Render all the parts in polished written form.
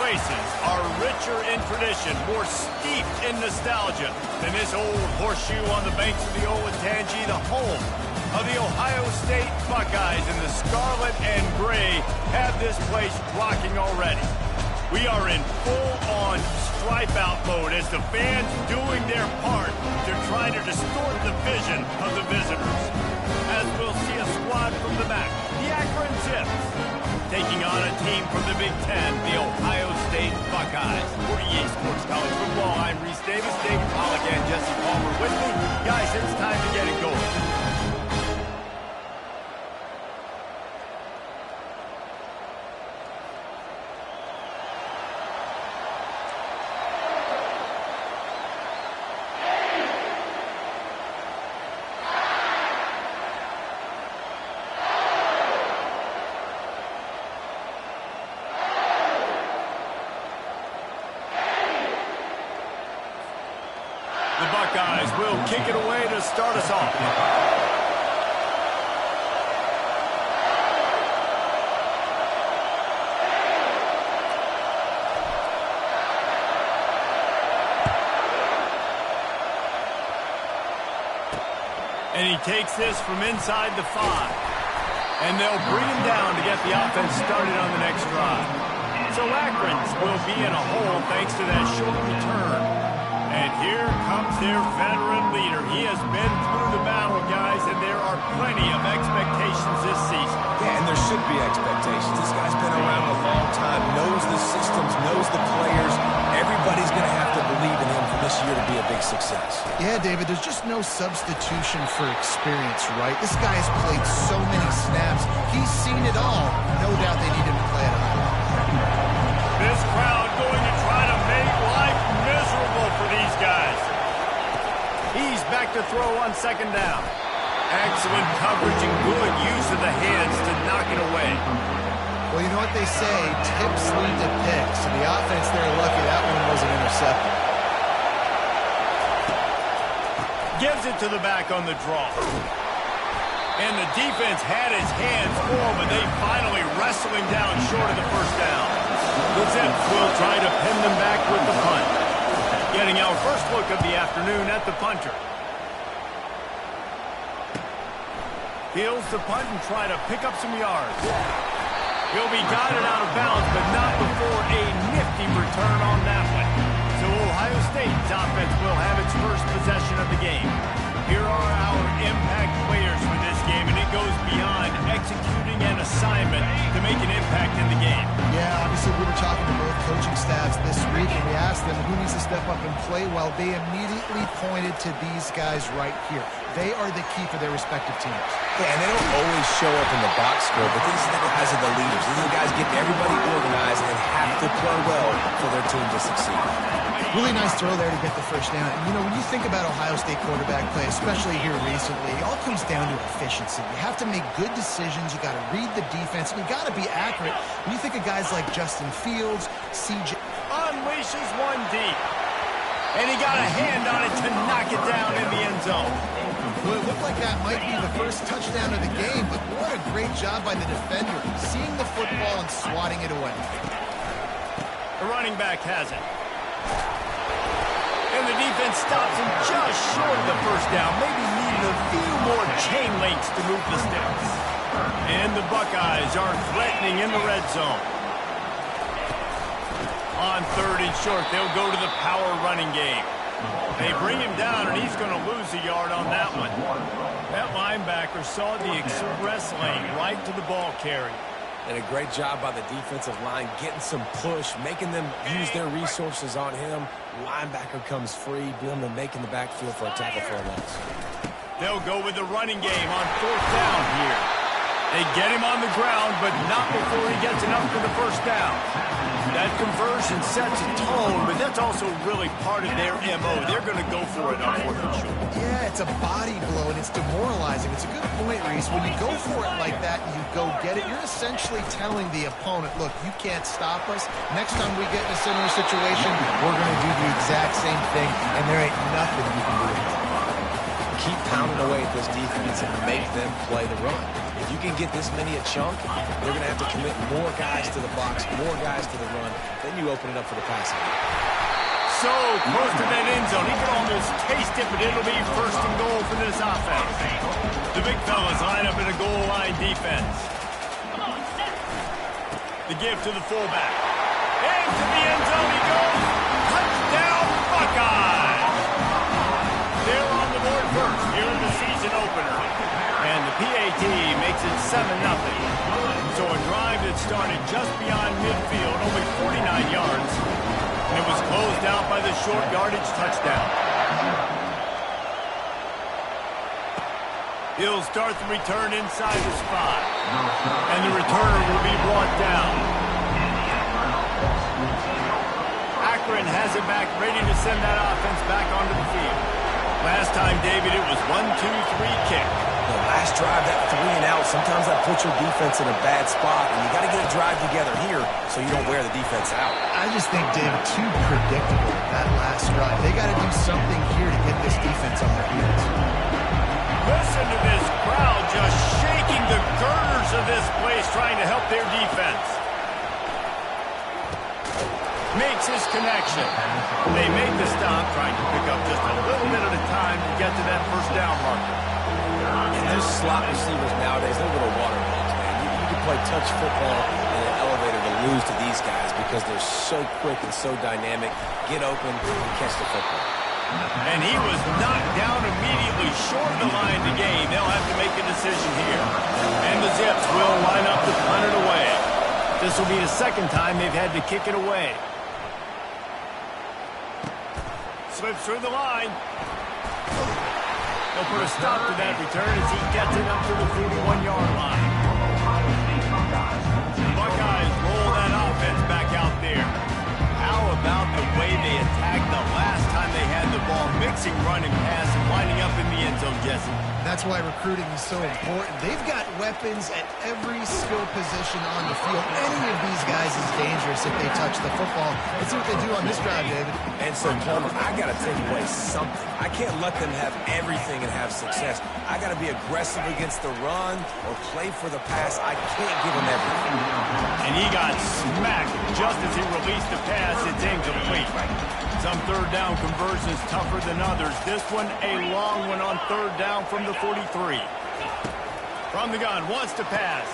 races are richer in tradition, more steeped in nostalgia than this old horseshoe on the banks of the Olentangy, the home of the Ohio State Buckeyes. And the scarlet and gray have this place rocking already. We are in full-on stripe-out mode as the fans doing their part to try to distort the vision of the visitors. As we'll see a squad from the back, the Akron Zips, taking on a team from the Big Ten, the Ohio State Buckeyes. For EA Sports College Football, I'm Reese Davis, David Pollack, and Jesse Palmer with me. Guys, it's time to get it going. The Buckeyes will kick it away to start us off. And he takes this from inside the 5. And they'll bring him down to get the offense started on the next drive. So Akron's will be in a hole thanks to that short return. And here comes their veteran leader. He has been through the battle, guys, and there are plenty of expectations this season. Yeah, and there should be expectations. This guy's been around a long time, knows the systems, knows the players. Everybody's going to have to believe in him for this year to be a big success. Yeah, David, there's just no substitution for experience, right? This guy has played so many snaps. He's seen it all. No doubt they need him to play at a high level. This crowd going to try to make life miserable for these guys. He's back to throw on second down. Excellent coverage and good use of the hands to knock it away. Well, you know what they say, tips lead to picks. And the offense, they're lucky that one wasn't intercepted. Gives it to the back on the draw. And the defense had his hands full, but they finally wrestle him down short of the first down. The Zips will try to pin them back with the punt. Getting our first look of the afternoon at the punter. Heels the punt and try to pick up some yards. He'll be guided out of bounds, but not before a nifty return on that one. So Ohio State's offense will have its first possession of the game. Here are our impact players for this game, and it goes beyond executing an assignment to make an impact in the game. Yeah, obviously we were talking to both coaching staffs this week, and we asked them who needs to step up and play well. They immediately pointed to these guys right here. They are the key for their respective teams. Yeah, and they don't always show up in the box score, but these are the guys are the leaders. These are the guys getting everybody organized and have to play well for their team to succeed. Really nice throw there to get the first down. And, you know, when you think about Ohio State quarterback play, especially here recently, it all comes down to efficiency. You have to make good decisions. You got to read the defense, and you got to be accurate. When you think of guys like Justin Fields, CJ... Unleashes one deep. And he got a hand on it to knock it down in the end zone. Well, it looked like that might be the first touchdown of the game, but what a great job by the defender, seeing the football and swatting it away. The running back has it. And the defense stops him just short of the first down. Maybe needed a few more chain links to move the sticks. And the Buckeyes are threatening in the red zone. On third and short, they'll go to the power running game. They bring him down, and he's going to lose a yard on that one. That linebacker saw the express lane right to the ball carrier. And a great job by the defensive line, getting some push, making them use their resources on him. Linebacker comes free, doing the making the backfield for a tackle for a loss. They'll go with the running game on fourth down here. They get him on the ground, but not before he gets enough for the first down. That conversion sets a tone, but that's also really part of their MO. They're going to go for it on fourth and short. Yeah, it's a body blow, and it's demoralizing. It's a good point, Reese. When you go for it like that and you go get it, you're essentially telling the opponent, look, you can't stop us. Next time we get in a similar situation, we're going to do the exact same thing, and there ain't nothing you can do. keep pounding away at this defense and make them play the run. If you can get this many a chunk, they're going to have to commit more guys to the box, more guys to the run. Then you open it up for the passing. So close to that end zone. He can almost taste it, but it'll be first and goal for this offense. The big fellas line up in a goal line defense. The give to the fullback. Into the end zone he goes. Touchdown, Buckeyes! They're on the board first here in the season opener. And the PAT makes it 7-0. So a drive that started just beyond midfield, only 49 yards. And it was closed out by the short yardage touchdown. He'll start the return inside the spot. And the returner will be brought down. Akron has it back, ready to send that offense back onto the field. Last time, David, it was 1-2-3 kick. The last drive, that 3 and out, sometimes that puts your defense in a bad spot, and you got to get a drive together here so you don't wear the defense out. I just think, David, too predictable that last drive. They got to do something here to get this defense on their heels. Listen to this crowd just shaking the girders of this place, trying to help their defense. Makes his connection. They make the stop, trying to pick up just a little bit at a time to get to that first down marker. And those slot receivers nowadays, they're little water balls, man. You can play touch football in an elevator to lose to these guys because they're so quick and so dynamic. Get open and catch the football. And he was knocked down immediately short of the line to gain. They'll have to make a decision here. And the Zips will line up to punt it away. This will be the second time they've had to kick it away. Slips through the line. They'll put a stop to that return as he gets it up to the 41-yard line. The Buckeyes roll that offense back out there. How about the way they attacked the last time they had the ball, mixing run and pass and winding up in the end zone, Jesse? That's why recruiting is so important. They've got weapons at every skill position on the field. Any of these guys is dangerous if they touch the football. Let's see what they do on this drive, David. And so, Palmer, I got to take away something. I can't let them have everything and have success. I got to be aggressive against the run or play for the pass. I can't give them everything. And he got smacked just as he released the pass. It's incomplete. Some third down conversions tougher than others. This one a long one on third down from the 43. From the gun, wants to pass.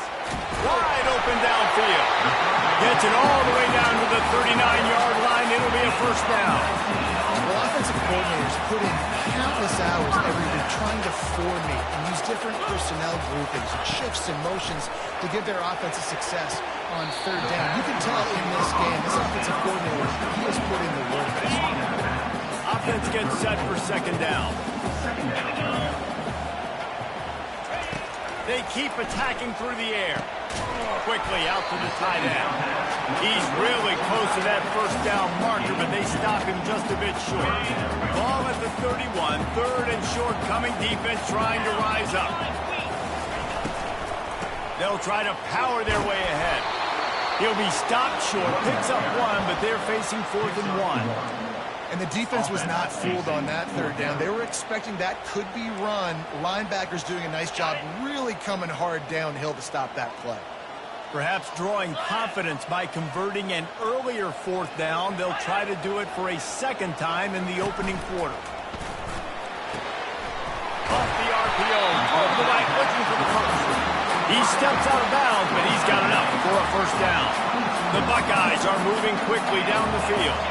Wide open downfield. Gets it all the way down to the 39-yard line. It'll be a first down. Well, offensive coordinators put in countless hours every week trying to formate and use different personnel groupings and shifts and motions to give their offense a success on third down. You can tell in this game, this offensive coordinator, he has put in the work this week. Offense gets set for second down. They keep attacking through the air. Quickly out to the tight end. He's really close to that first down marker, but they stop him just a bit short. Ball at the 31, third and short, coming defense trying to rise up. They'll try to power their way ahead. He'll be stopped short, picks up one, but they're facing 4th and 1. And the defense was not fooled on that third down. They were expecting that could be run. Linebackers doing a nice job really coming hard downhill to stop that play. Perhaps drawing confidence by converting an earlier 4th down. They'll try to do it for a second time in the opening quarter. Off the RPO, over the right, looking for the first. He steps out of bounds, but he's got enough for a first down. The Buckeyes are moving quickly down the field.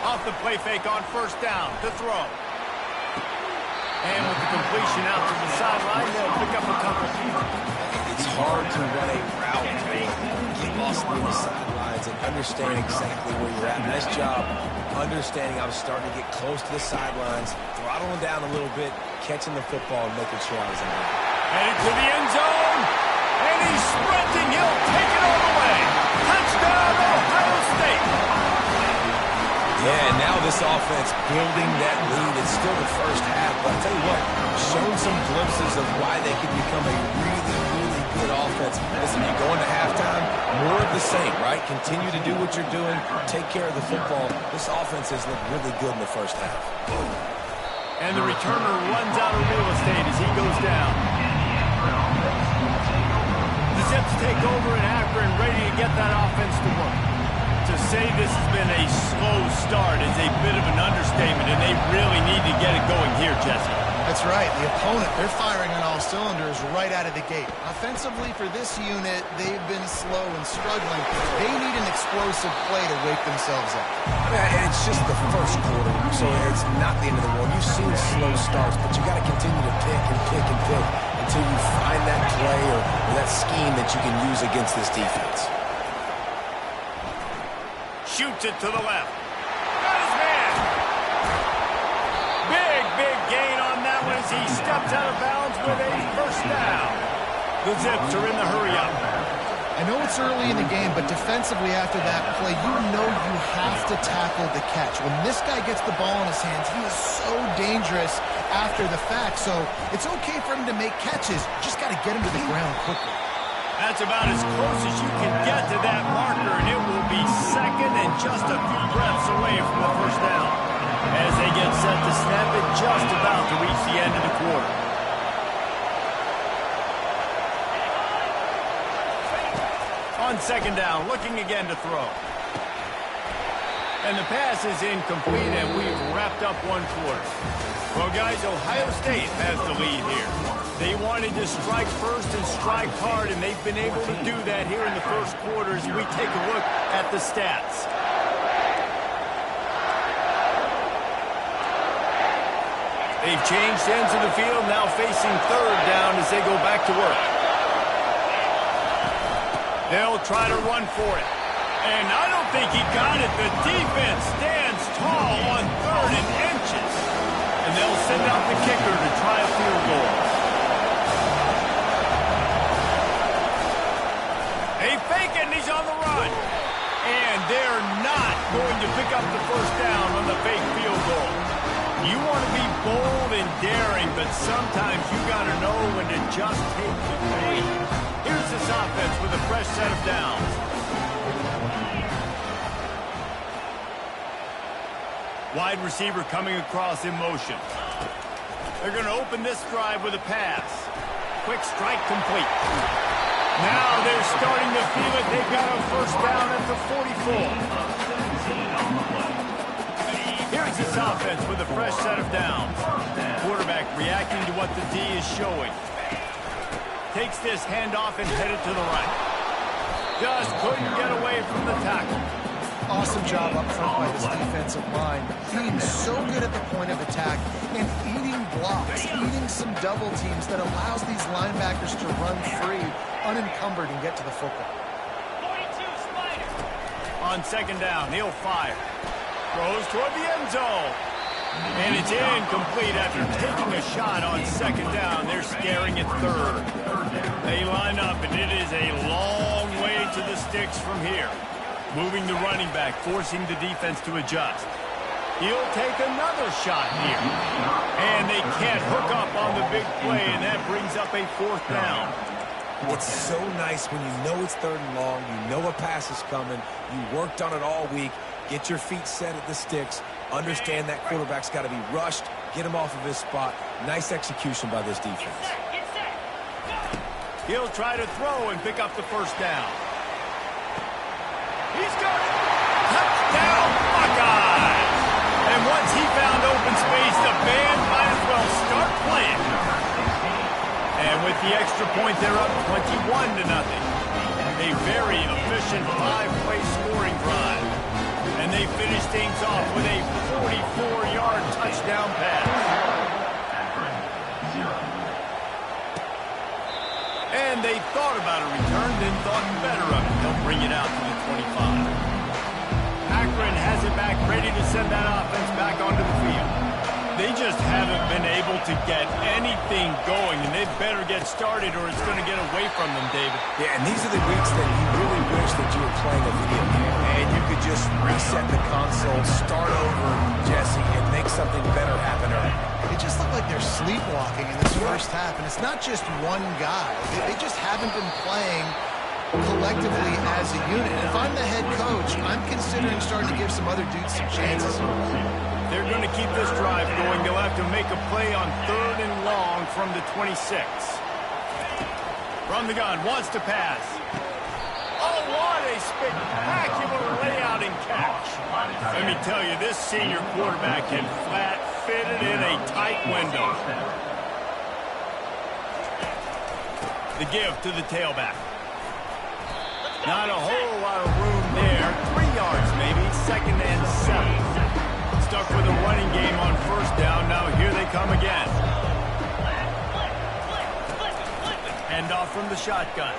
Off the play fake on first down to throw. And with the completion out to the sideline, they'll pick up a couple. It's hard to run a route and get lost near the sidelines and understand exactly where you're at. Nice job understanding I was starting to get close to the sidelines, throttling down a little bit, catching the football and making sure I was in there. Headed to the end zone, and he's sprinting. He'll take it all the way. Touchdown, Ohio State. Yeah, and now this offense building that lead. It's still the first half, but I'll tell you what, showing some glimpses of why they could become a really, really good offense. Listen, you go into halftime, more of the same, right? Continue to do what you're doing, take care of the football. This offense has looked really good in the first half. And the returner runs out of real estate as he goes down. The Zips take over in Akron, ready to get that offense to work. To say this has been a slow start is a bit of an understatement, and they really need to get it going here, Jesse. That's right. The opponent, they're firing on all cylinders right out of the gate. Offensively for this unit, they've been slow and struggling. They need an explosive play to wake themselves up. Yeah, it's just the first quarter, so it's not the end of the world. You've seen slow starts, but you got to continue to pick and pick and pick until you find that play or that scheme that you can use against this defense. Shoots it to the left. Got his man. Big gain on that one as he steps out of bounds with a first down. The Zips are in the hurry-up. I know it's early in the game, but defensively after that play, you know you have to tackle the catch. When this guy gets the ball in his hands, he is so dangerous after the fact. So it's okay for him to make catches. Just got to get him to the ground quickly. That's about as close as you can get to that marker, and it will be second and just a few breaths away from the first down. As they get set to snap it, just about to reach the end of the quarter. On second down, looking again to throw. And the pass is incomplete, and we've wrapped up one quarter. Well, guys, Ohio State has the lead here. They wanted to strike first and strike hard, and they've been able to do that here in the first quarter as we take a look at the stats. They've changed ends of the field, now facing third down as they go back to work. They'll try to run for it. And I don't think he got it. The defense stands tall on third and inches. And they'll send out the kicker to try a field goal. They fake it, and he's on the run. And they're not going to pick up the first down on the fake field goal. You want to be bold and daring, but sometimes you got to know when to just take the bait. Here's this offense with a fresh set of downs. Wide receiver coming across in motion. They're going to open this drive with a pass. Quick strike complete. Now they're starting to feel it. They've got a first down at the 44. Here's this offense with a fresh set of downs. Quarterback reacting to what the D is showing. Takes this handoff and headed to the right. Just couldn't get away from the tackle. Awesome job up front by this defensive line. Being so good at the point of attack and eating blocks, eating some double teams that allows these linebackers to run free, unencumbered, and get to the football. 42 Spider. On second down, he'll fire. Throws toward the end zone. And it's incomplete after taking a shot on second down. They're staring at third. They line up, and it is a long way to the sticks from here. Moving the running back, forcing the defense to adjust. He'll take another shot here. And they can't hook up on the big play, and that brings up a fourth down. It's so nice when you know it's third and long, you know a pass is coming, you worked on it all week, get your feet set at the sticks, understand that quarterback's got to be rushed, get him off of his spot. Nice execution by this defense. He'll try to throw and pick up the first down. He's got it. Touchdown, Buckeyes! And once he found open space, the band might as well start playing. And with the extra point, they're up 21-0. A very efficient 5-play scoring drive. And they finish things off with a 44-yard touchdown pass. And they thought about a return, then thought better of it. They'll bring it out to the 25. Akron has it back, ready to send that offense back onto the field. They just haven't been able to get anything going, and they better get started or it's going to get away from them, David. Yeah, and these are the weeks that you really wish that you were playing a video game, and you could just reset the console, start over, Jesse, and make something better happen early. They just look like they're sleepwalking in this first half, and it's not just one guy. They just haven't been playing collectively as a unit. If I'm the head coach, I'm considering starting to give some other dudes some chances. they're going to keep this drive going. They'll have to make a play on 3rd and long from the 26. From the gun, wants to pass. Oh, what a spectacular layout and catch. Let me tell you, this senior quarterback can flat fit it in a tight window. The give to the tailback. Not a whole lot of room there. 3 yards maybe, 2nd and 7. Stuck with a running game on 1st down. Now here they come again. Hand off from the shotgun.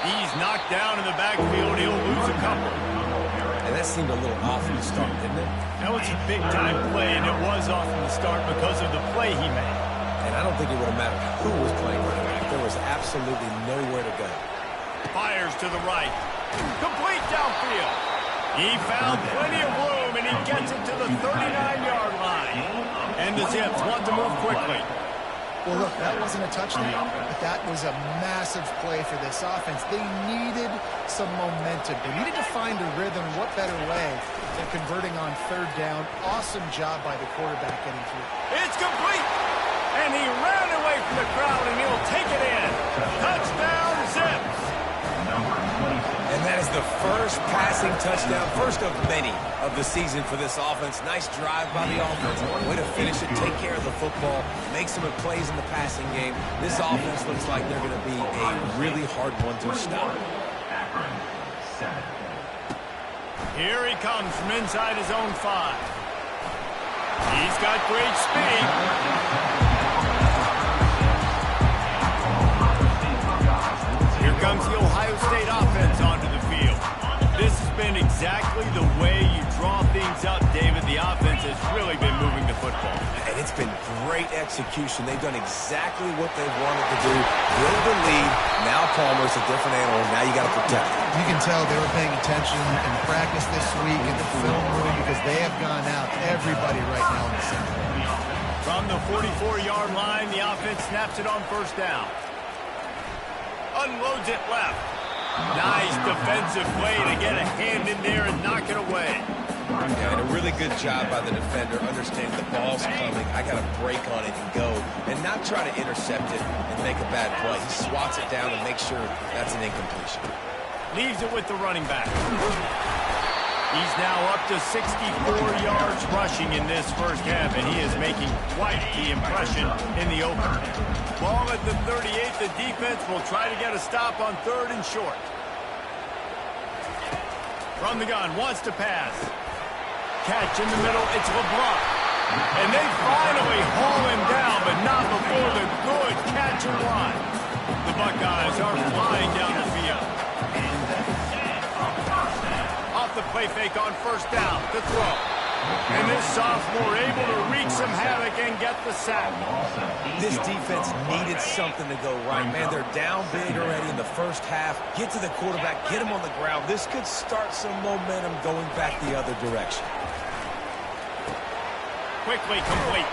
He's knocked down in the backfield. He'll lose a couple. And that seemed a little off from the start, didn't it? That was a big-time play, and it was off from the start because of the play he made. And I don't think it would have mattered who was playing running back. There was absolutely nowhere to go. Fires to the right. Complete downfield. He found plenty of room, and he gets it to the 39-yard line. And the Zips want to move quickly. Well, look, that wasn't a touchdown, but that was a massive play for this offense. They needed some momentum. They needed to find a rhythm. What better way than converting on 3rd down? Awesome job by the quarterback getting through. It's complete. And he ran away from the crowd, and he'll take it in. Touchdown, Zips. And that is the first passing touchdown, first of many of the season for this offense. Nice drive by the offense. Way to finish it, take care of the football, make some plays in the passing game. This offense looks like they're going to be a really hard one to stop. Here he comes from inside his own 5. He's got great speed. Here comes the Ohio State offense onto the field. This has been exactly the way you draw things up, David. The offense has really been moving the football. And it's been great execution. They've done exactly what they've wanted to do. Build the lead. Now Palmer's a different animal. Now you got to protect it. You can tell they were paying attention in practice this week in the film room because they have gone out everybody right now in the center. From the 44-yard line, the offense snaps it on 1st down. Unloads it left. Nice defensive play to get a hand in there and knock it away. Yeah, and a really good job by the defender, understanding the ball's coming. I got to break on it and go, and not try to intercept it and make a bad play. He swats it down and makes sure that's an incompletion. Leaves it with the running back. He's now up to 64 yards rushing in this 1st half, and he is making quite the impression in the opener. Ball at the 38, the defense will try to get a stop on 3rd and short. From the gun, wants to pass. Catch in the middle, it's LeBlanc. And they finally haul him down, but not before the good catch and run. The Buckeyes are flying down the field. Off the play fake on 1st down to throw. And this sophomore able to wreak some havoc and get the sack. This defense needed something to go right. Man, they're down big already in the 1st half. Get to the quarterback, get him on the ground. This could start some momentum going back the other direction. Quickly complete.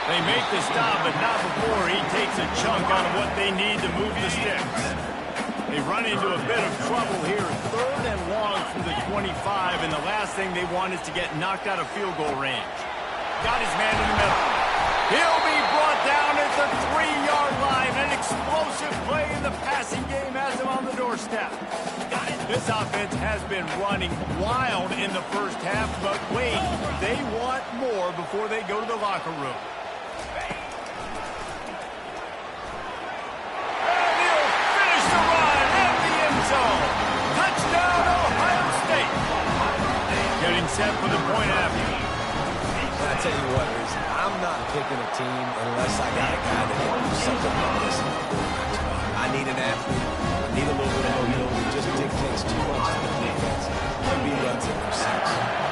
They make the stop, but not before he takes a chunk out of what they need to move the sticks. They run into a bit of trouble here. 3rd and long from the 25, and the last thing they want is to get knocked out of field goal range. Got his man in the middle. He'll be brought down at the 3-yard line. An explosive play in the passing game has him on the doorstep. This offense has been running wild in the 1st half, but wait, they want more before they go to the locker room. Touchdown, Ohio State. Getting set for the point after. And I tell you what, I'm not picking a team unless I got a guy that can do something like this. I need an athlete. I need a little bit of mobility. It just dictates too much to the defense. QB runs it for 6.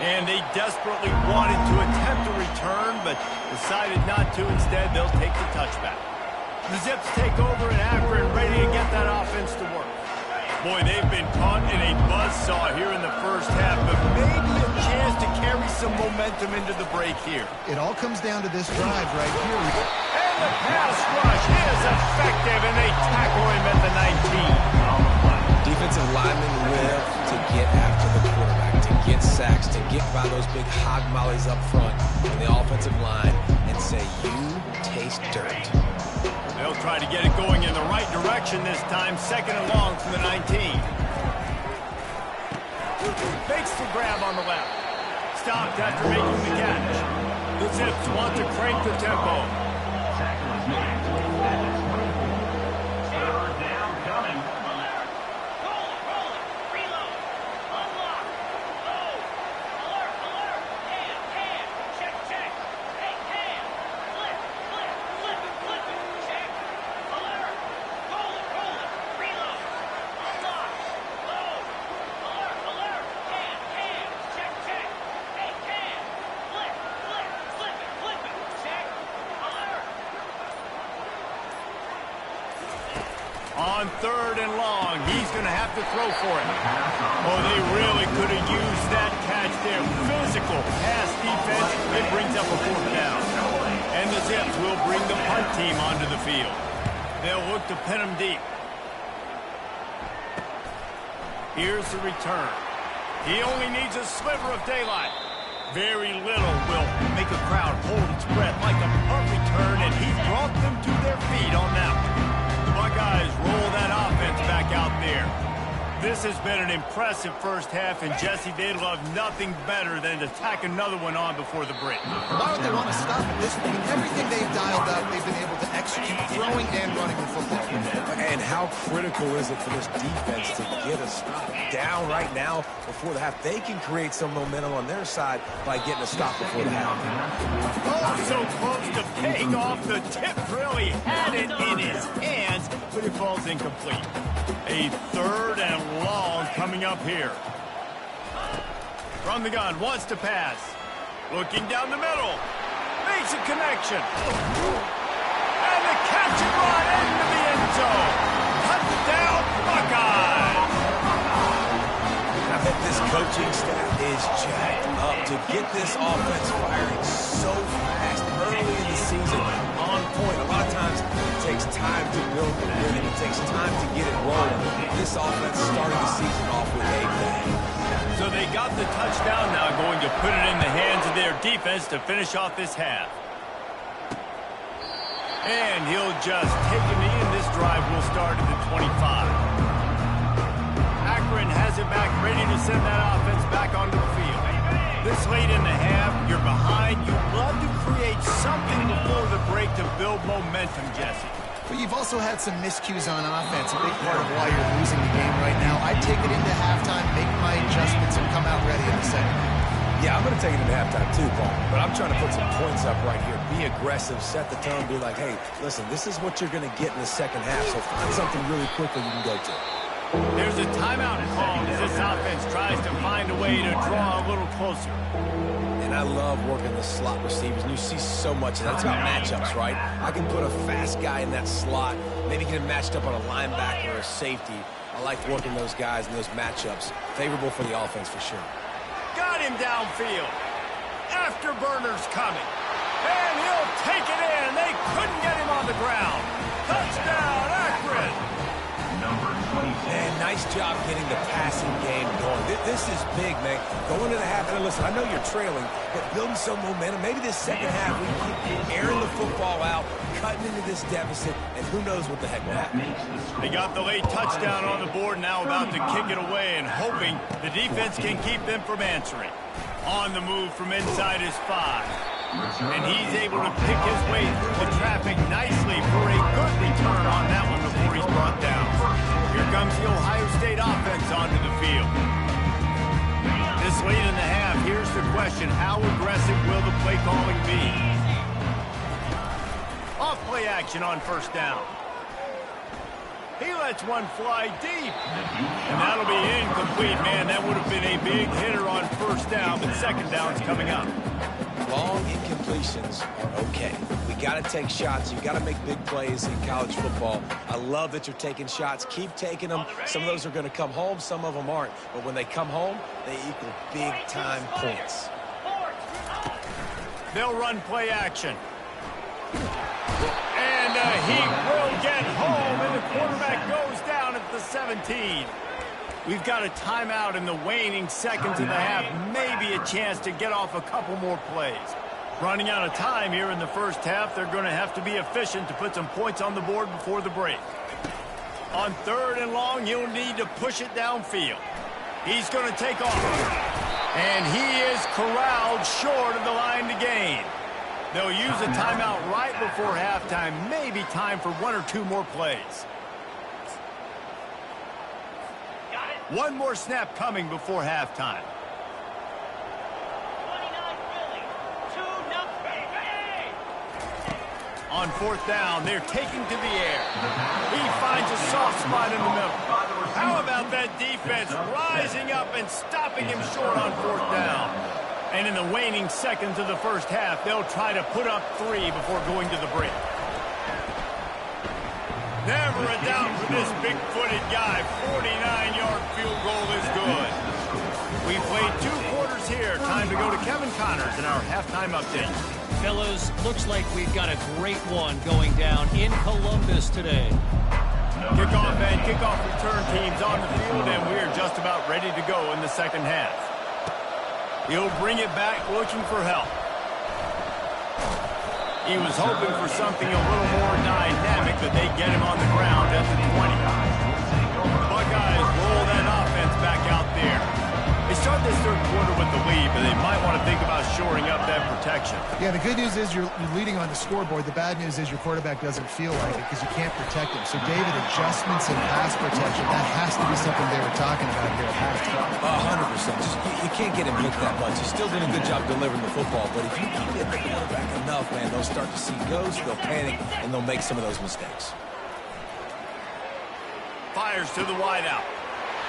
And they desperately wanted to attempt a return, but decided not to. Instead, they'll take the touchback. The Zips take over at Akron, ready to get that offense to work. Boy, they've been caught in a buzzsaw here in the 1st half, but maybe a chance to carry some momentum into the break here. It all comes down to this drive right here. And the pass rush is effective, and they tackle him at the 19. linemen live to get after the quarterback, to get sacks, to get by those big hog mollies up front on the offensive line and say, you taste dirt. They'll try to get it going in the right direction this time. 2nd and long from the 19. Fakes the grab on the left. Stopped after making the catch. The Zips want to crank the tempo. On 3rd and long, he's going to have to throw for it. Oh, they really could have used that catch there. Physical pass defense. It brings up a 4th down. And the Zips will bring the punt team onto the field. They'll look to pin him deep. Here's the return. He only needs a sliver of daylight. Very little will make a crowd hold its breath like a punt return, and he brought them to their feet on that one. Buckeyes roll that offense back out there. This has been an impressive first half, and Jesse, they'd love nothing better than to tack another one on before the break. Why would they want to stop at this point? Everything they've dialed up, they've been able to execute throwing and running the football. And how critical is it for this defense to get a stop down right now before the half? They can create some momentum on their side by getting a stop before the half. Oh, so close to paying off. The tip really had it in his hands, but it falls incomplete. A 3rd and long coming up here. From the gun, wants to pass. Looking down the middle. Makes a connection. And the catch and run into the end zone. Touchdown, Buckeyes. I bet this coaching staff is jacked up to get this offense firing so fast early in the season, on point. A lot of times it takes time to build the rhythm. It takes time to get it rolling. This offense started the season off with a bang. So they got the touchdown now, going to put it in the hands of their defense to finish off this half. And he'll just take a knee, and this drive will start at the 25. Akron has it back, ready to send that offense back onto the field. This late in the half, you're behind. You'd love to create something before the break to build momentum, Jesse. But you've also had some miscues on offense, a big part of why you're losing the game right now. I take it into halftime, make my adjustments, and come out ready in the second. Yeah, I'm going to take it into halftime too, Paul. But I'm trying to put some points up right here. Be aggressive, set the tone, be like, hey, listen, this is what you're going to get in the second half, so find something really quickly you can go to. There's a timeout called as this offense tries to find a way to draw a little closer. And I love working the slot receivers, and you see so much of that. It's about matchups, right? I can put a fast guy in that slot, maybe get him matched up on a linebacker or a safety. I like working those guys in those matchups. Favorable for the offense for sure. Got him downfield. Afterburner's coming. And he'll take it in. They couldn't get him on the ground. Touchdown, Akron. Man, nice job getting the passing game going. This is big, man. Going to the half, and listen, I know you're trailing, but building some momentum. Maybe this second half we keep airing the football out, cutting into this deficit, and who knows what the heck will happen. They got the late touchdown on the board, now about to kick it away and hoping the defense can keep them from answering. On the move from inside his 5. And he's able to pick his way through the traffic nicely for a good return on that one before he's brought down. Here comes the Ohio State offense onto the field. This late in the half, here's the question, how aggressive will the play calling be? Off play action on 1st down. He lets one fly deep. And that'll be incomplete, man. That would have been a big hitter on 1st down, but 2nd down's coming up. Long incompletions are okay. We got to take shots. You got to make big plays in college football. I love that you're taking shots. Keep taking them. Some of those are going to come home. Some of them aren't. But when they come home, they equal big-time points. They'll run play action. And he will get home, and the quarterback goes down at the 17. We've got a timeout in the waning seconds of the half. Maybe a chance to get off a couple more plays. Running out of time here in the first half, they're going to have to be efficient to put some points on the board before the break. On 3rd and long, he'll need to push it downfield. He's going to take off. And he is corralled short of the line to gain. They'll use a timeout right before halftime. Maybe time for 1 or 2 more plays. One more snap coming before halftime. On 4th down, they're taking to the air. He finds a soft spot in the middle. How about that defense rising up and stopping him short on 4th down? And in the waning seconds of the first half, they'll try to put up 3 before going to the break. Never a doubt for this big-footed guy. 49-yard field goal is good. We played 2 quarters here. Time to go to Kevin Connors in our halftime update. Fellas, looks like we've got a great one going down in Columbus today. Kickoff and kickoff return teams on the field, and we're just about ready to go in the second half. He'll bring it back looking for help. He was hoping for something a little more dynamic, but they get him on the ground at the 20. Buckeyes roll that offense back out there. They start this 3rd quarter with the lead, but they might want to think about shoring up that protection. Yeah, the good news is you're leading on the scoreboard. The bad news is your quarterback doesn't feel like it because you can't protect him. So, David, adjustments in pass protection, that has to be something they were talking about here at halftime. 100%. You can't get him hit that much. He's still doing a good job delivering the football, but if you keep hitting the quarterback enough, man, they'll start to see ghosts, they'll panic, and they'll make some of those mistakes. Fires to the wideout.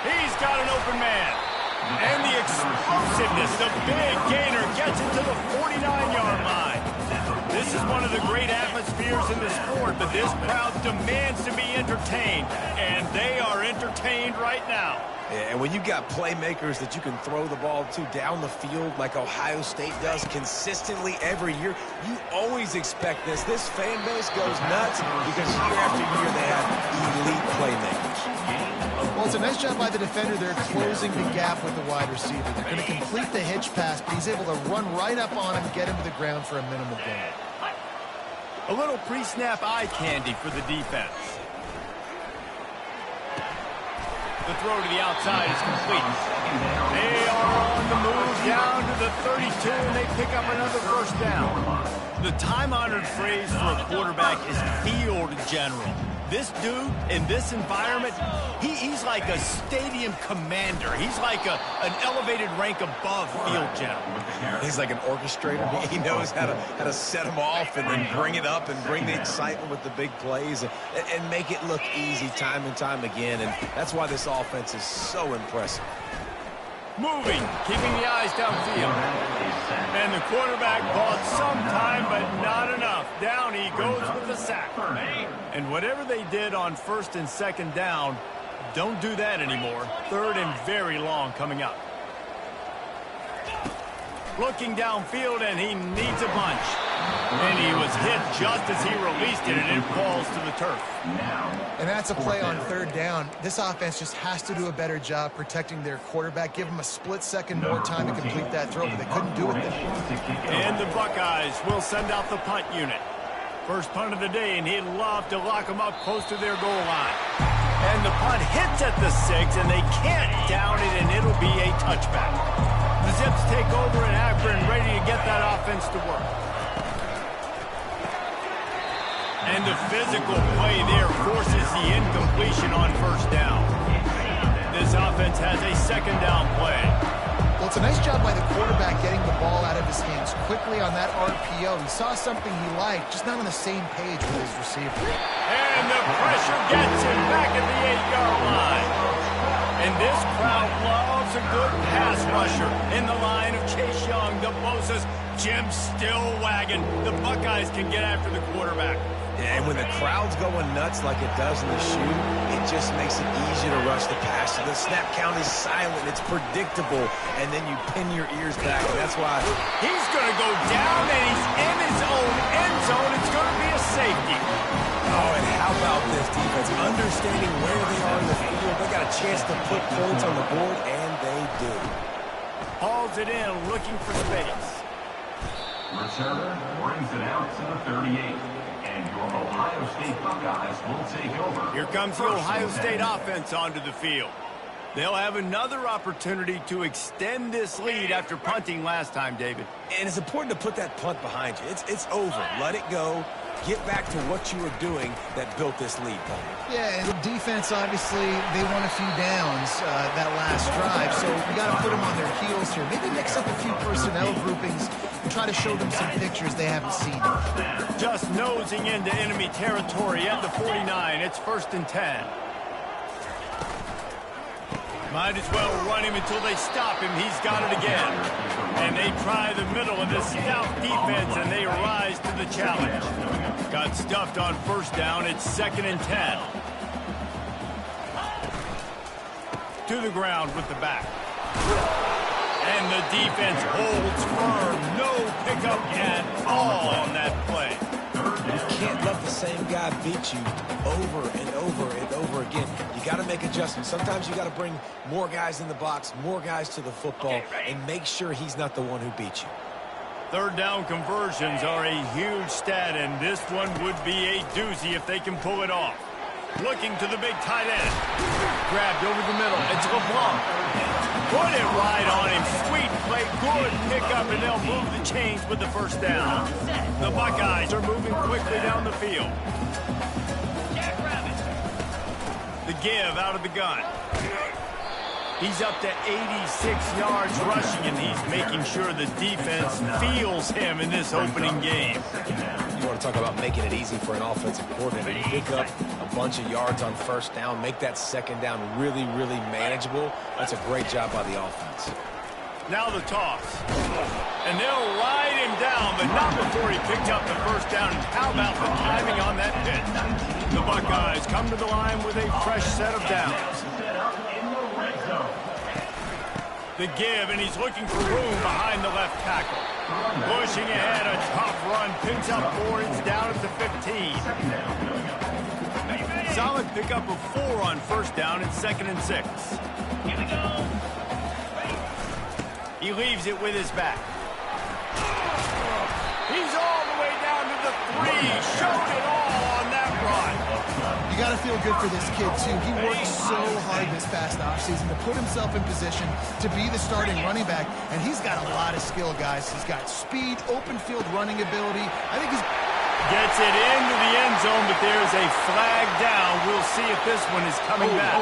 He's got an open man. And the explosiveness, the big gainer gets it to the 49-yard line. This is one of the great atmospheres in the sport, but this crowd demands to be entertained, and they are entertained right now. Yeah, and when you got playmakers that you can throw the ball to down the field like Ohio State does consistently every year, you always expect this. This fan base goes nuts because year after year they have elite playmakers. Well, it's a nice job by the defender. They're closing the gap with the wide receiver. They're going to complete the hitch pass, but he's able to run right up on him, get him to the ground for a minimal gain. A little pre-snap eye candy for the defense. The throw to the outside is complete. They are on the move down to the 32, and they pick up another 1st down. The time-honored phrase for a quarterback is field general. This dude, in this environment, he's like a stadium commander. He's like an elevated rank above field general. He's like an orchestrator. He knows how to set them off and then bring it up and bring the excitement with the big plays and make it look easy time and time again. And that's why this offense is so impressive. Moving, keeping the eyes downfield. And the quarterback bought some time, but not enough. Down he goes with the sack. And whatever they did on 1st and 2nd down, don't do that anymore. 3rd and very long coming up. Looking downfield, and he needs a bunch. And he was hit just as he released it, and it falls to the turf. And that's a play on 3rd down. This offense just has to do a better job protecting their quarterback. Give him a split second more time to complete that throw, but they couldn't do it there. And the Buckeyes will send out the punt unit. First punt of the day, and he'd love to lock them up close to their goal line. And the punt hits at the 6, and they can't down it, and it'll be a touchback. The Zips take over in Akron, ready to get that offense to work. And the physical play there forces the incompletion on 1st down. This offense has a 2nd down play. Well, it's a nice job by the quarterback getting the ball out of his hands quickly on that RPO. He saw something he liked, just not on the same page with his receiver. And the pressure gets him back at the 8-yard line. And this crowd loves a good pass rusher in the line of Chase Young, the Bosa's, Jim Stillwagon. The Buckeyes can get after the quarterback. And when the crowd's going nuts like it does in the shoe, it just makes it easier to rush the passer. The snap count is silent. It's predictable. And then you pin your ears back. And that's why he's going to go down, and he's in his own end zone. It's going to be a safety. Oh, and how about this defense, understanding where they are in the field. They got a chance to put points on the board, and they do. Hauls it in, looking for space. Returner brings it out to the 38. And your Ohio State Buckeyes will take over. Here comes the Ohio State offense onto the field. They'll have another opportunity to extend this lead after punting last time, David. And it's important to put that punt behind you. It's over. Let it go. Get back to what you were doing that built this lead, Paul. Yeah, and the defense, obviously, they won a few downs that last drive, so you got to put them on their heels here. Maybe mix up a few personnel groupings and try to show them some pictures they haven't seen. Just nosing into enemy territory at the 49. It's 1st and 10. Might as well run him until they stop him. He's got it again. And they try the middle of this stout defense, and they rise to the challenge. Got stuffed on 1st down. It's 2nd and 10. To the ground with the back. And the defense holds firm. No pickup at all on that play. You can't let the same guy beat you over and over and over again. You got to make adjustments. Sometimes you got to bring more guys in the box, more guys to the football, and make sure he's not the one who beat you. 3rd down conversions are a huge stat, and this one would be a doozy if they can pull it off. Looking to the big tight end. Grabbed over the middle. It's LeBlanc. Put it right on him. Sweet play. Good pickup, and they'll move the chains with the 1st down. The Buckeyes are moving quickly down the field. The give out of the gun. He's up to 86 yards rushing, and he's making sure the defense feels him in this opening game. You want to talk about making it easy for an offensive coordinator. You pick up a bunch of yards on 1st down, make that 2nd down really, really manageable. That's a great job by the offense. Now the toss. And they'll ride him down, but not before he picked up the 1st down. And how about the timing on that pitch? The Buckeyes come to the line with a fresh set of downs. The give, and he's looking for room behind the left tackle. Pushing ahead, a tough run, picks up 4, it's down at the 15. Solid pickup of 4 on 1st down, it's 2nd and 6. Here we go. He leaves it with his back. He's all the way down to the 3, showed it all on that run. You got to feel good for this kid, too. He worked so hard this past offseason to put himself in position to be the starting running back, and he's got a lot of skill, guys. He's got speed, open field running ability. I think he's... Gets it into the end zone, but there's a flag down. We'll see if this one is coming back.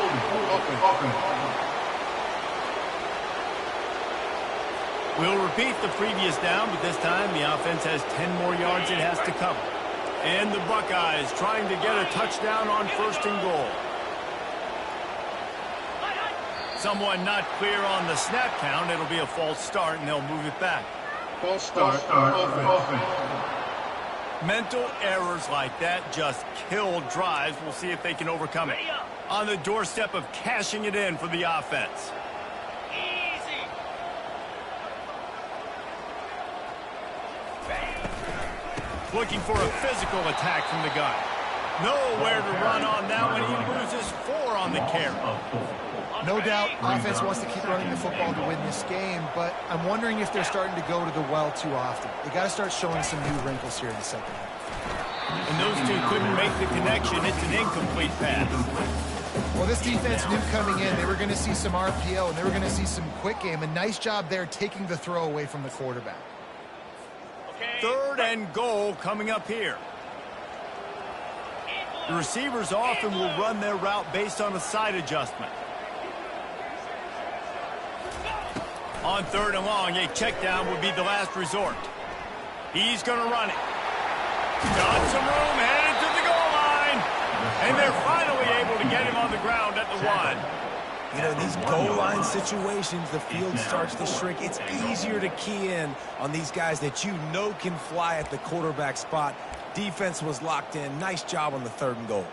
We'll repeat the previous down, but this time the offense has 10 more yards it has to cover. And the Buckeyes trying to get a touchdown on 1st and goal. Someone not clear on the snap count. It'll be a false start, and they'll move it back. False start. Offense. Mental errors like that just kill drives. We'll see if they can overcome it. On the doorstep of cashing it in for the offense. Looking for a physical attack from the gun. Nowhere to run on that one. He loses 4 on the carry. No doubt, offense wants to keep running the football to win this game, but I'm wondering if they're starting to go to the well too often. They got to start showing some new wrinkles here in the 2nd half. And those two couldn't make the connection. It's an incomplete pass. Well, this defense knew coming in they were going to see some RPO, and they were going to see some quick game. A nice job there taking the throw away from the quarterback. 3rd and goal coming up here. The receivers often will run their route based on a side adjustment. On 3rd and long, a check down would be the last resort. He's going to run it. Got some room, headed to the goal line. And they're finally able to get him on the ground at the 1. You know, these goal line situations, the field starts to shrink. It's easier to key in on these guys that you know can fly at the quarterback spot. Defense was locked in. Nice job on the 3rd and goal.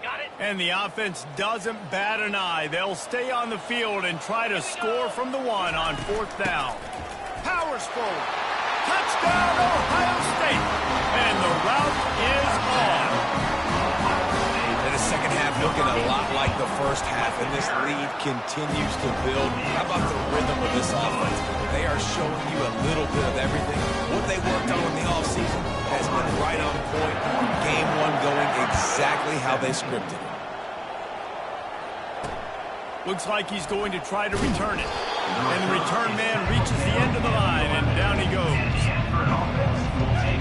Got it. And the offense doesn't bat an eye. They'll stay on the field and try to score from the 1 on 4th down. Powers forward. Touchdown, Ohio State. And the route is on. first half, and this lead continues to build. How about the rhythm of this offense? They are showing you a little bit of everything. What they worked on in the offseason has been right on point. Game one going exactly how they scripted it. Looks like he's going to try to return it. And the return man reaches the end of the line, and down he goes.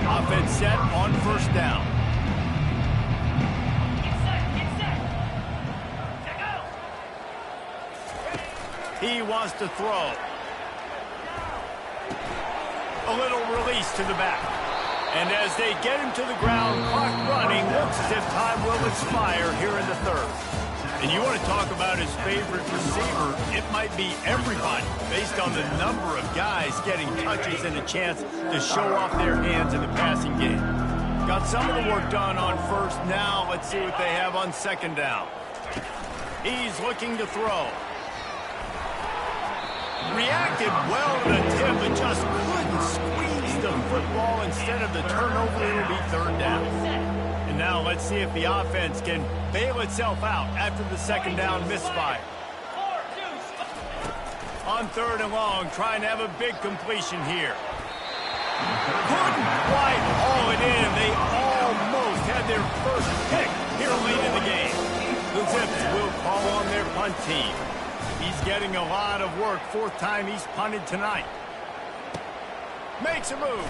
Offense set on first down. He wants to throw. A little release to the back. And as they get him to the ground, clock running, looks as if time will expire here in the third. And you want to talk about his favorite receiver, it might be everybody, based on the number of guys getting touches and a chance to show off their hands in the passing game. Got some of the work done on first. Now let's see what they have on second down. He's looking to throw. Reacted well to the tip, but just couldn't squeeze the football. Instead of the turnover, it'll be third down. And now let's see if the offense can bail itself out after the second down misfire. On third and long, trying to have a big completion here. Couldn't quite haul it in. They almost had their first pick here late in the game. The Zips will call on their punt team. He's getting a lot of work. Fourth time he's punted tonight. Makes a move.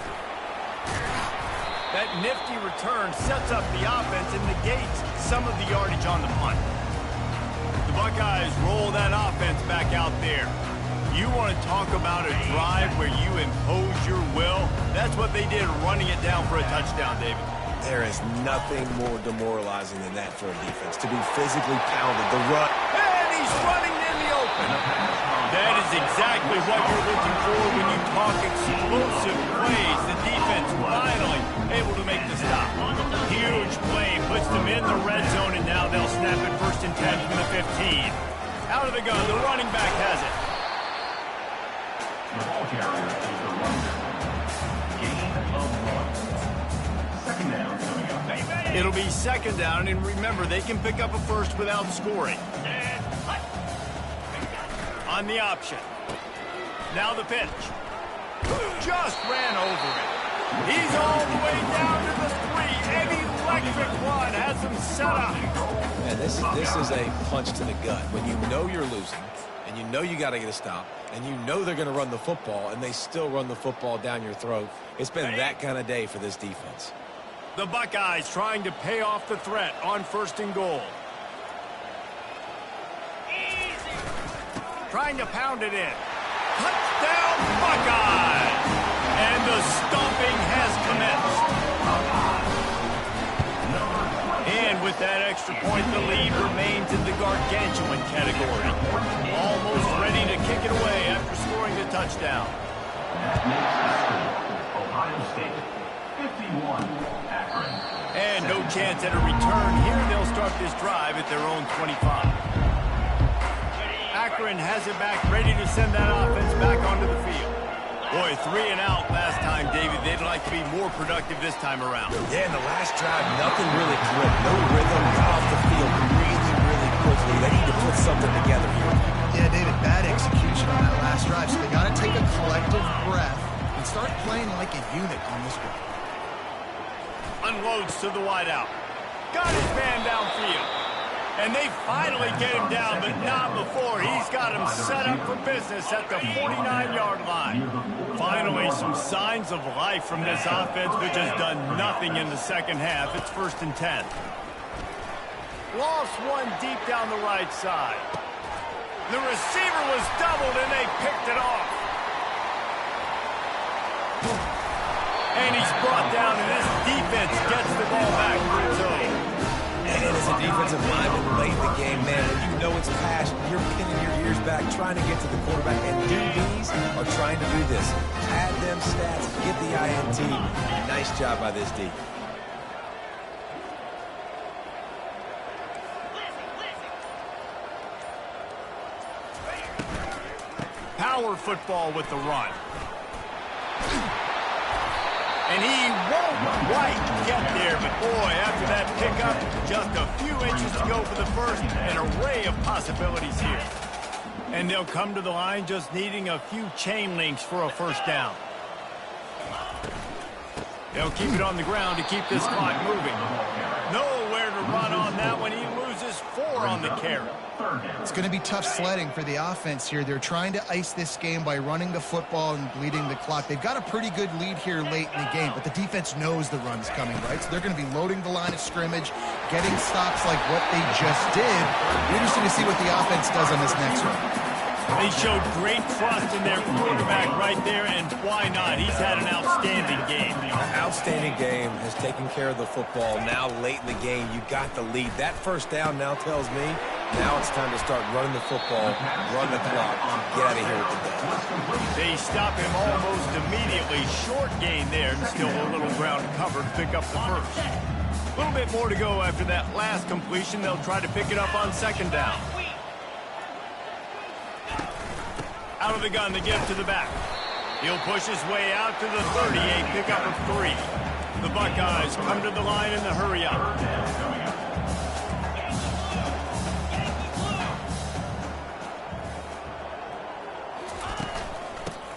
That nifty return sets up the offense and negates some of the yardage on the punt. The Buckeyes roll that offense back out there. You want to talk about a drive where you impose your will? That's what they did, running it down for a touchdown, David. There is nothing more demoralizing than that for a defense, to be physically pounded, the run. And he's running in the open. That is exactly what you're looking for when you talk explosive plays. The defense finally able to make the stop. Huge play puts them in the red zone, and now they'll snap it 1st and 10 from the 15. Out of the gun, the running back has it. The ball carrier is the runner. Gain of 1. Second down coming up. It'll be second down, and remember, they can pick up a first without scoring. On the option. Now the pitch. Just ran over it. He's all the way down to the 3. An electric one has him set up. And this is a punch to the gut. When you know you're losing, and you know you got to get a stop, and you know they're going to run the football, and they still run the football down your throat. It's been that kind of day for this defense. The Buckeyes trying to pay off the threat on 1st and goal. Trying to pound it in. Touchdown, Buckeyes! And the stomping has commenced. And with that extra point, the lead remains in the gargantuan category. Almost ready to kick it away after scoring the touchdown. Ohio State, 51, Akron. And no chance at a return here. They'll start this drive at their own 25. Akron has it back, ready to send that offense back onto the field. Boy, 3 and out last time, David. They'd like to be more productive this time around. Yeah, in the last drive, nothing really clicked. No rhythm, got off the field really, really quickly. They need to put something together here. Yeah, David, bad execution on that last drive, so they got to take a collective breath and start playing like a unit on this one. Unloads to the wideout. Got his man downfield. And they finally get him down, but not before. He's got him set up for business at the 49-yard line. Finally, some signs of life from this offense, which has done nothing in the second half. It's 1st and 10. Lost one deep down the right side. The receiver was doubled, and they picked it off. And he's brought down, and this defense gets the ball back for its own. And as a defensive lineman late in the game, man, when you know it's passion, you're pinning your ears back, trying to get to the quarterback. And DBs are trying to do this. Add them stats, get the INT. Nice job by this D. Power football with the run. And he won't quite get there, but boy, after that pick pickup. Just a few inches to go for the first. An array of possibilities here. And they'll come to the line just needing a few chain links for a first down. They'll keep it on the ground to keep this clock moving. Nowhere to run on that one. He loses 4 on the carry. It's going to be tough sledding for the offense here. They're trying to ice this game by running the football and bleeding the clock. They've got a pretty good lead here late in the game, but the defense knows the run's coming, right? So they're going to be loading the line of scrimmage, getting stops like what they just did. We're interested to see what the offense does on this next one. They showed great trust in their quarterback right there, and why not? He's had an outstanding game. Outstanding game, has taken care of the football. Now late in the game, you got the lead. That first down now tells me now it's time to start running the football, run the clock, get out of here with the day. They stop him almost immediately. Short gain there, and still a little ground cover to pick up the first. A little bit more to go after that last completion. They'll try to pick it up on second down. Out of the gun, the give to the back. He'll push his way out to the 38, pickup of 3. The Buckeyes come to the line in the hurry up.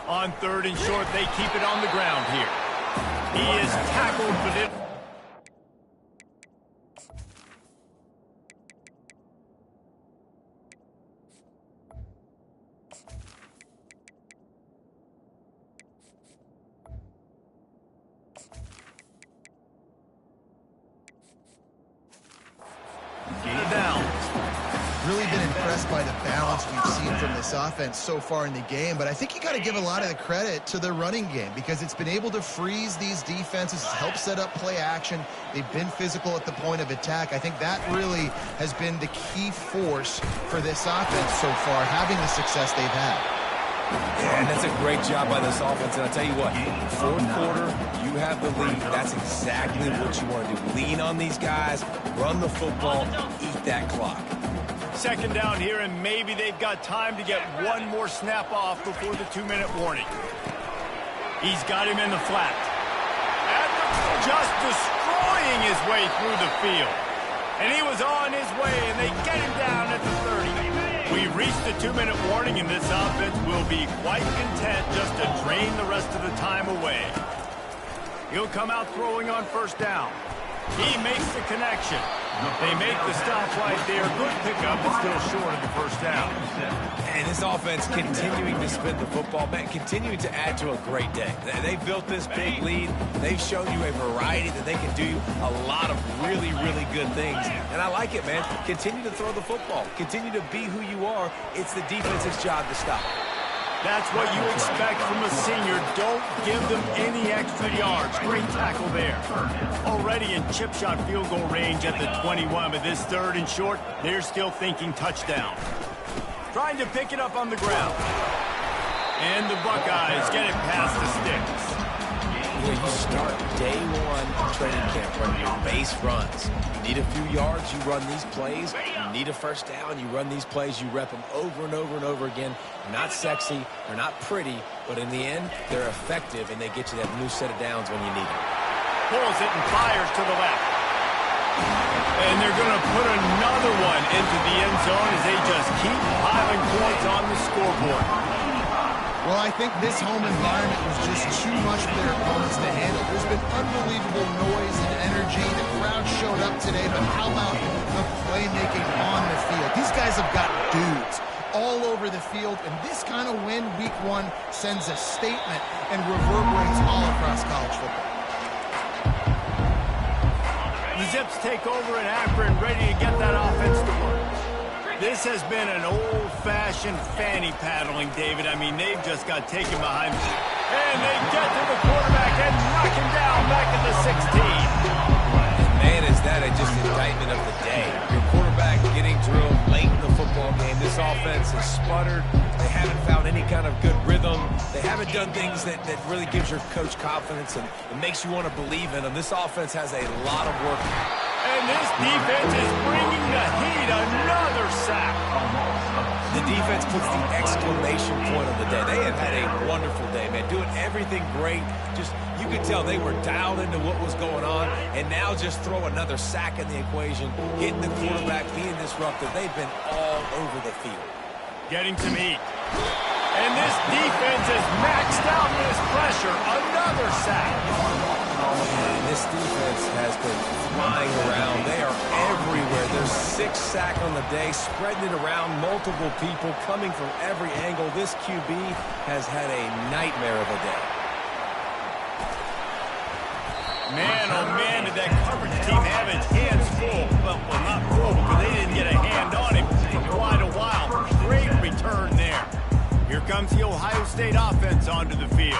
On 3rd and short, they keep it on the ground here. He is tackled, but it... Really been impressed by the balance we've seen from this offense so far in the game, but I think you got to give a lot of the credit to the running game because it's been able to freeze these defenses, help set up play action. They've been physical at the point of attack. I think that really has been the key force for this offense so far, having the success they've had. Yeah, and that's a great job by this offense. And I'll tell you what, 4th quarter, you have the lead. That's exactly what you want to do. Lean on these guys, run the football, eat that clock. Second down here, and maybe they've got time to get one more snap off before the 2-minute warning. He's got him in the flat. Just destroying his way through the field. And he was on his way, and they get him down at the 30. We reached the 2-minute warning, and this offense will be quite content just to drain the rest of the time away. He'll come out throwing on first down. He makes the connection. They make the stop right there. Good pickup, but still short of the first down. And this offense continuing to spin the football, man, continuing to add to a great day. They built this big lead. They've shown you a variety that they can do a lot of really, really good things. And I like it, man. Continue to throw the football. Continue to be who you are. It's the defense's job to stop. That's what you expect from a senior. Don't give them any extra yards. Great tackle there. Already in chip shot field goal range at the 21, but this 3rd and short, they're still thinking touchdown. Trying to pick it up on the ground. And the Buckeyes get it past the sticks. You start day 1 training camp running your base runs. You need a few yards, you run these plays. You need a first down, you run these plays. You rep them over and over and over again. They're not sexy, they're not pretty, but in the end, they're effective, and they get you that new set of downs when you need them. Pulls it and fires to the left. And they're going to put another one into the end zone as they just keep piling points on the scoreboard. Well, I think this home environment was just too much for their opponents to handle. There's been unbelievable noise and energy. The crowd showed up today, but how about the playmaking on the field? These guys have got dudes all over the field, and this kind of win week 1 sends a statement and reverberates all across college football. The Zips take over in Akron, ready to get that offense to work. This has been an old-fashioned fanny paddling, David. I mean, they've just got taken behind. And they get to the quarterback and knock him down back at the 16. Man, is that just indictment of the day. Your quarterback getting drilled late in the football game. This offense has sputtered. They haven't found any kind of good rhythm. They haven't done things that really gives your coach confidence and it makes you want to believe in them. This offense has a lot of work. And this defense is bringing the heat. Another sack. The defense defense puts the exclamation point on the day. They have had a wonderful day, man, doing everything great. Just, you could tell they were dialed into what was going on, and now just throw another sack in the equation, hitting the quarterback, being disruptive. They've been all over the field. Getting some heat. And this defense has maxed out this pressure. Another sack. And this defense has been flying around. They are everywhere. There's 6 sacks on the day, spreading it around, multiple people coming from every angle. This QB has had a nightmare of a day. Man, oh man, did that coverage team have its hands full. Well, not full because they didn't get a hand on him for quite a while. Great return there. Here comes the Ohio State offense onto the field.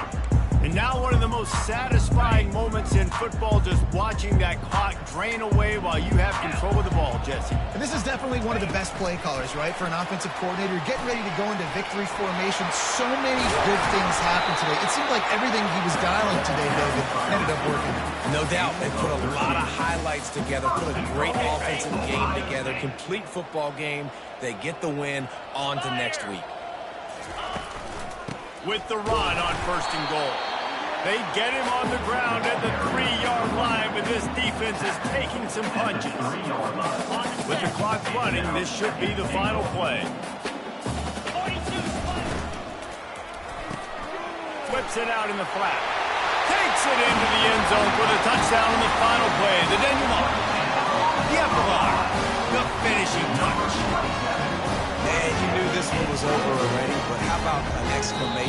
And now one of the most satisfying moments in football, just watching that clock drain away while you have control of the ball, Jesse. And this is definitely one of the best play callers, right, for an offensive coordinator. Getting ready to go into victory formation. So many good things happened today. It seemed like everything he was dialing today, David, ended up working. No doubt. They put a lot of highlights together, put a great offensive game together, complete football game. They get the win. On to next week. With the run on 1st and goal. They get him on the ground at the 3-yard line, but this defense is taking some punches. With the clock running, this should be the final play. Whips it out in the flat. Takes it into the end zone for the touchdown on the final play. The denouement. The epilogue. The finishing touch. Man, you knew this one was over already, but how about an exclamation?